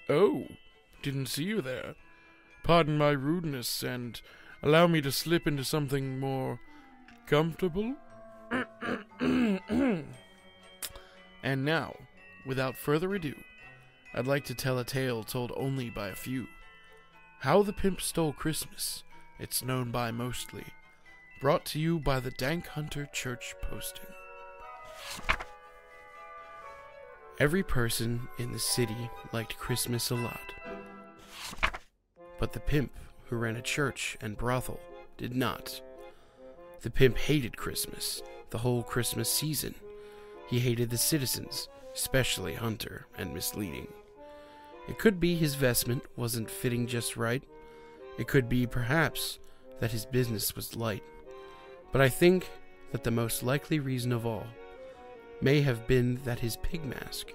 Oh, didn't see you there. Pardon my rudeness, and allow me to slip into something more comfortable. And now, without further ado, I'd like to tell a tale told only by a few. How the Pimp Stole Christmas, it's known by mostly. Brought to you by the Dank Hunter Church Posting. Every person in the city liked Christmas a lot. But the pimp, who ran a church and brothel, did not. The pimp hated Christmas, the whole Christmas season. He hated the citizens, especially Hunter, and misleading. It could be his vestment wasn't fitting just right. It could be, perhaps, that his business was light. But I think that the most likely reason of all may have been that his pig mask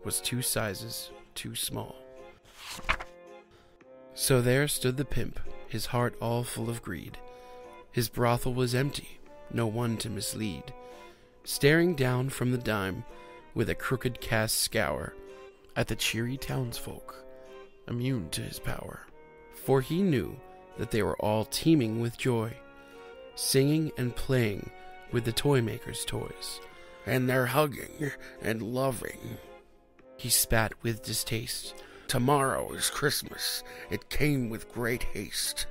was 2 sizes too small. So there stood the pimp, his heart all full of greed. His brothel was empty, no one to mislead, staring down from the dime with a crooked cast scour at the cheery townsfolk, immune to his power. For he knew that they were all teeming with joy, singing and playing with the toy maker's toys, and they're hugging and loving. He spat with distaste. Tomorrow is Christmas. It came with great haste.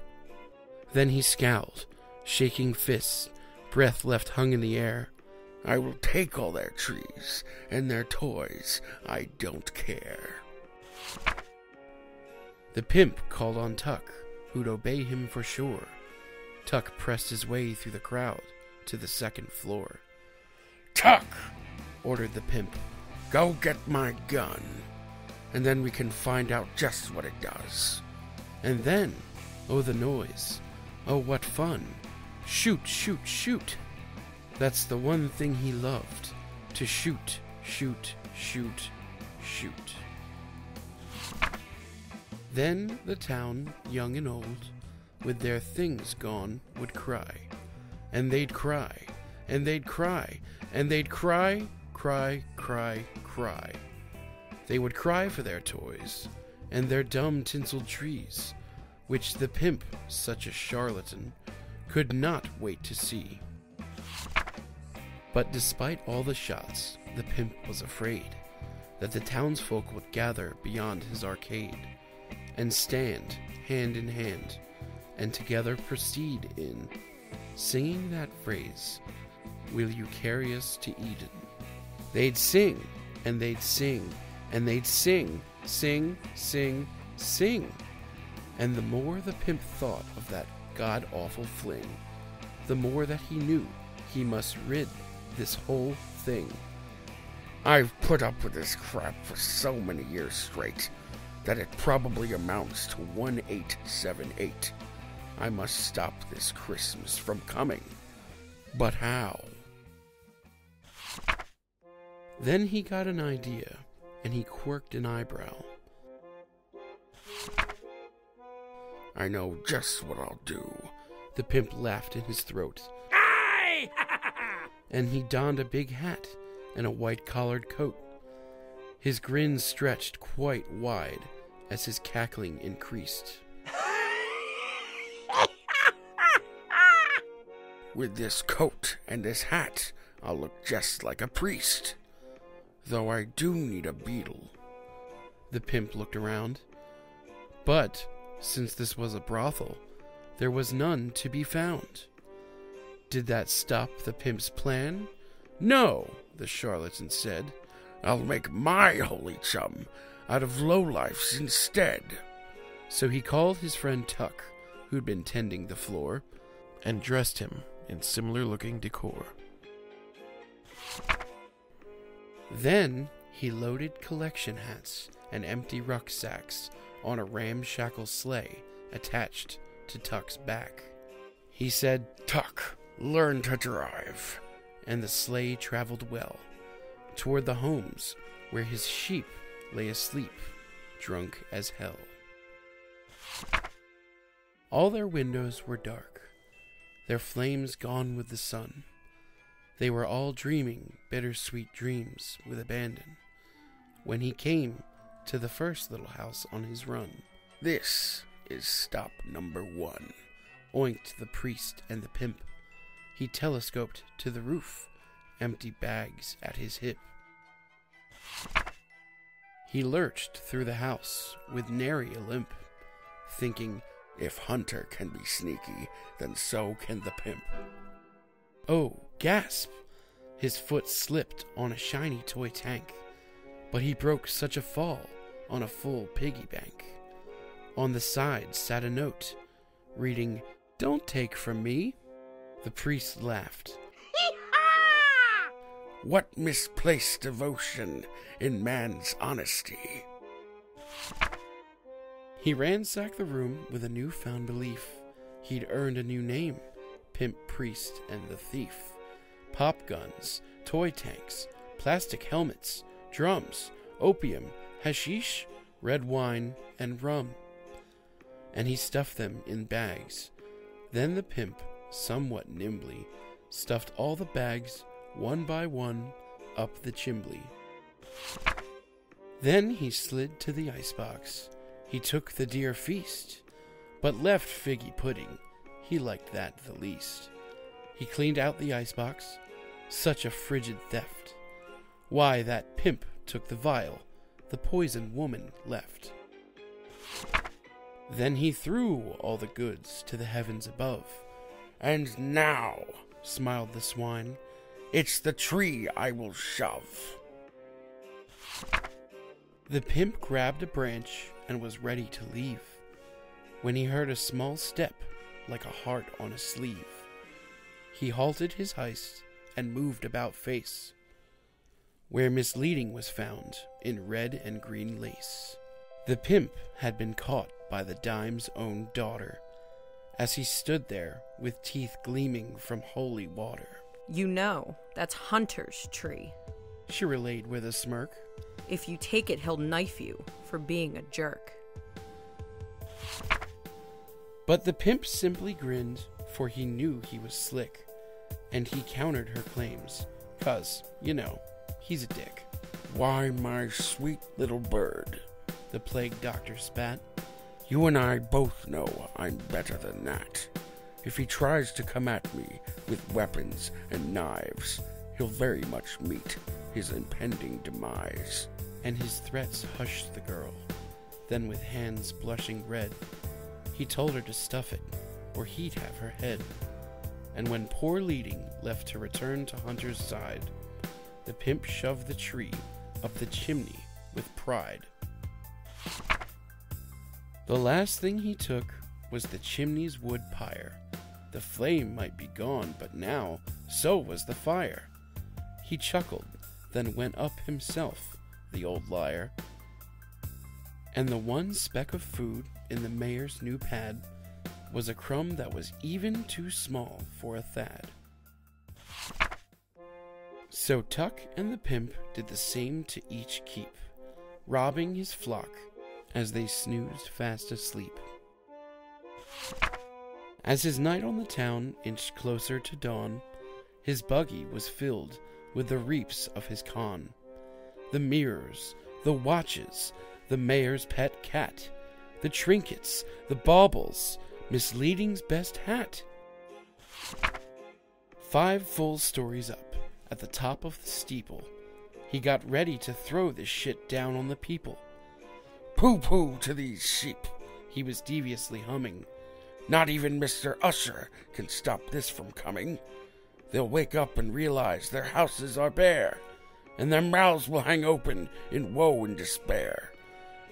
Then he scowled, shaking fists, breath left hung in the air. I will take all their trees and their toys. I don't care. The pimp called on Tuck, who'd obey him for sure. Tuck pressed his way through the crowd to the 2nd floor. Tuck, ordered the pimp, go get my gun, and then we can find out just what it does. And then, oh the noise, oh what fun, shoot, shoot, shoot. That's the one thing he loved, to shoot, shoot, shoot, shoot. Then the town, young and old, with their things gone, would cry. And they'd cry, and they'd cry, and they'd cry, cry, cry, cry. They would cry for their toys, and their dumb tinseled trees, which the pimp, such a charlatan, could not wait to see. But despite all the shots, the pimp was afraid that the townsfolk would gather beyond his arcade, and stand hand in hand, and together proceed in singing that phrase, will you carry us to Eden? They'd sing, and they'd sing, and they'd sing, sing, sing, sing. And the more the pimp thought of that god-awful fling, the more that he knew he must rid this whole thing. I've put up with this crap for so many years straight that it probably amounts to 1878. I must stop this Christmas from coming. But how? Then he got an idea, and he quirked an eyebrow. I know just what I'll do. The pimp laughed in his throat. Aye! And he donned a big hat and a white-collared coat. His grin stretched quite wide as his cackling increased. With this coat and this hat, I'll look just like a priest. Though I do need a beetle. The pimp looked around. But, since this was a brothel, there was none to be found. Did that stop the pimp's plan? No, the charlatan said. I'll make my holy chum out of lowlifes instead. So he called his friend Tuck, who'd been tending the floor, and dressed him in similar-looking decor. Then he loaded collection hats and empty rucksacks on a ramshackle sleigh attached to Tuck's back. He said, Tuck, learn to drive. And the sleigh traveled well, toward the homes where his sheep lay asleep, drunk as hell. All their windows were dark, their flames gone with the sun. They were all dreaming bittersweet dreams with abandon, when he came to the first little house on his run. "This is stop number 1, oinked the priest and the pimp. He telescoped to the roof, empty bags at his hip. He lurched through the house with nary a limp, thinking, if Hunter can be sneaky, then so can the pimp. Oh, gasp! His foot slipped on a shiny toy tank, but he broke such a fall on a full piggy bank. On the side sat a note, reading, "Don't take from me." The priest laughed. "What misplaced devotion in man's honesty?" He ransacked the room with a newfound belief. He'd earned a new name, Pimp, Priest, and the Thief. Pop guns, toy tanks, plastic helmets, drums, opium, hashish, red wine, and rum. And he stuffed them in bags. Then the pimp, somewhat nimbly, stuffed all the bags, one by one, up the chimbley. Then he slid to the icebox. He took the dear feast, but left figgy pudding. He liked that the least. He cleaned out the icebox. Such a frigid theft. Why, that pimp took the vial the poison woman left. Then he threw all the goods to the heavens above. "And now," smiled the swine, "it's the tree I will shove." The pimp grabbed a branch and was ready to leave, when he heard a small step like a heart on a sleeve. He halted his heist and moved about face, where misleading was found in red and green lace. The pimp had been caught by the dime's own daughter, as he stood there with teeth gleaming from holy water. "You know, that's Hunter's tree," she relayed with a smirk. "If you take it, he'll knife you for being a jerk." But the pimp simply grinned, for he knew he was slick, and he countered her claims, 'cause, you know, he's a dick. "Why, my sweet little bird," the plague doctor spat, "you and I both know I'm better than that. If he tries to come at me with weapons and knives, he'll very much meet his impending demise." And his threats hushed the girl. Then with hands blushing red, he told her to stuff it, or he'd have her head. And when poor Leading left to return to Hunter's side, the pimp shoved the tree up the chimney with pride. The last thing he took was the chimney's wood pyre. The flame might be gone, but now so was the fire. He chuckled, then went up himself, the old liar. And the one speck of food in the mayor's new pad was a crumb that was even too small for a Thad. So Tuck and the pimp did the same to each keep, robbing his flock as they snoozed fast asleep. As his night on the town inched closer to dawn, his buggy was filled with the reaps of his con. The mirrors, the watches, the mayor's pet cat, the trinkets, the baubles, Misleading's best hat. 5 full stories up, at the top of the steeple, he got ready to throw this shit down on the people. "Pooh-pooh to these sheep," he was deviously humming. "Not even Mr. Usher can stop this from coming. They'll wake up and realize their houses are bare, and their mouths will hang open in woe and despair.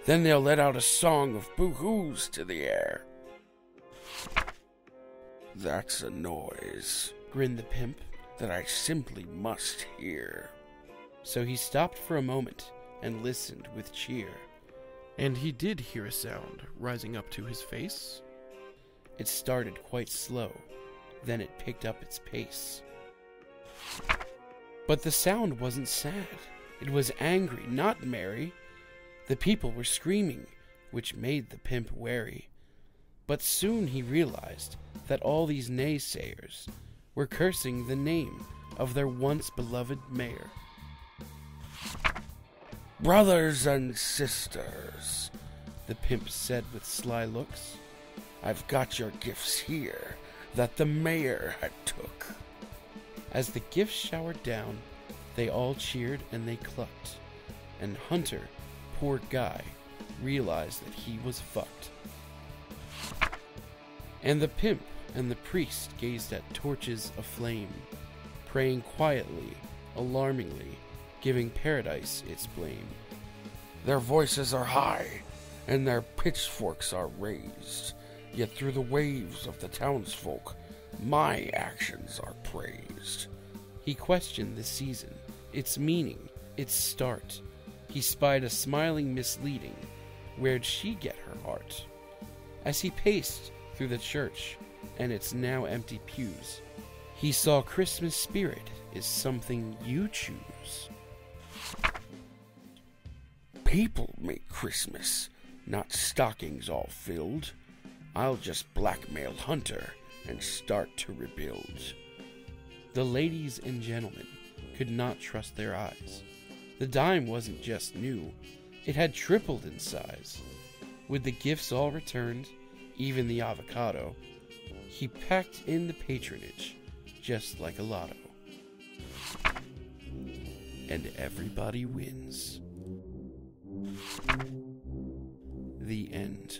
Then they'll let out a song of boo-hoos to the air." "That's a noise," grinned the pimp, "that I simply must hear." So he stopped for a moment and listened with cheer. And he did hear a sound rising up to his face. It started quite slow, then it picked up its pace. But the sound wasn't sad. It was angry, not merry. The people were screaming, which made the pimp wary. But soon he realized that all these naysayers were cursing the name of their once beloved mayor. Brothers and sisters, the pimp said with sly looks, I've got your gifts here that the mayor had took. As the gifts showered down, they all cheered and they clucked. And Hunter, poor guy, realized that he was fucked. And the pimp and the priest gazed at torches aflame, praying quietly, alarmingly, giving paradise its blame. Their voices are high, and their pitchforks are raised, yet through the waves of the townsfolk, my actions are praised. He questioned the season, its meaning, its start. He spied a smiling misleading. Where'd she get her heart? As he paced through the church and its now empty pews, he saw Christmas spirit is something you choose. People make Christmas, not stockings all filled. I'll just blackmail Hunter and start to rebuild. The ladies and gentlemen could not trust their eyes. The dime wasn't just new, it had tripled in size. With the gifts all returned, even the avocado, he packed in the patronage, just like a lotto. And everybody wins. The end.